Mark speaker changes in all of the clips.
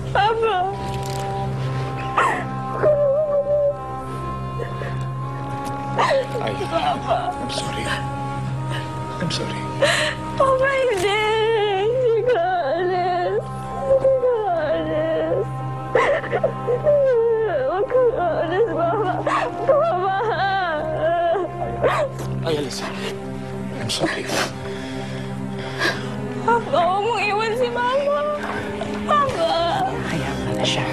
Speaker 1: Papa!
Speaker 2: Ay,
Speaker 1: Papa!
Speaker 2: I'm sorry. I'm sorry.
Speaker 1: Papa, hindi! Hindi ka alis! Hindi ka alis! Huwag ka alis, Papa! Papa!
Speaker 2: Ay, Alyssa. I'm sorry.
Speaker 1: Papa, huwag mong iwan si Mama! Papa!
Speaker 3: Kaya pala siya.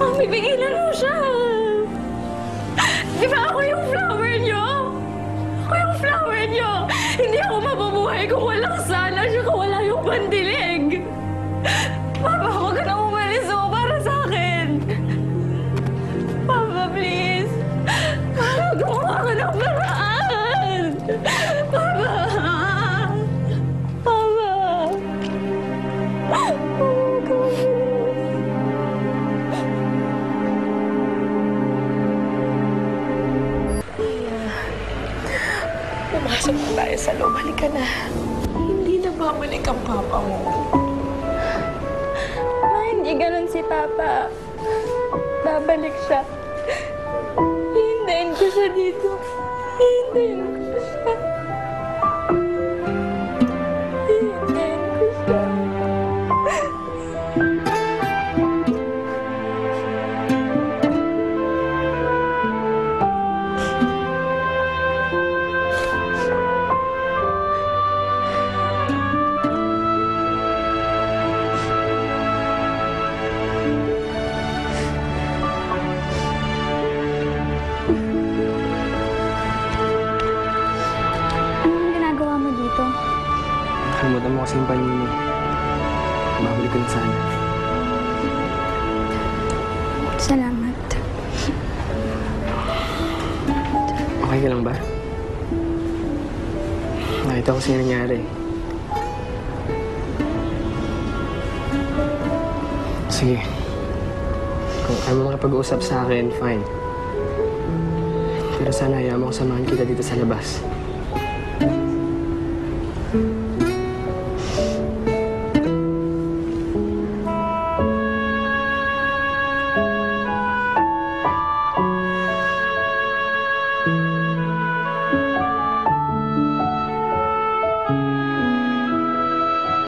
Speaker 1: Mami, pigilan mo siya! Di ba ako yung flower niyo? Ako yung flower niyo! Hindi ako mabubuhay kung walang sana siya, kung wala yung pandilig! Papa, huwag ka na umalis mo para sa akin! Papa, please! Papa, gumawa ka ng paraan! Papa! Papa!
Speaker 3: Pumasok na tayo sa loob. Halika na. Hindi na babalik ang papa mo.
Speaker 1: Ma, hindi ganun si Papa. Babalik siya. Hihintayin ko siya dito. Hihintayin ko siya. Hihintayin ko siya. Anong ginagawa mo dito?
Speaker 4: Nakalimutan mo kasi yung panyo mo. Babalik ko na sana.
Speaker 1: Salamat.
Speaker 4: Okay ka lang ba? Nakita ko sa'yo nangyari. Sige. Kung ayaw mo makipag-uusap sa akin, fine. Pero sana ayaw mo samahan kita dito sa labas.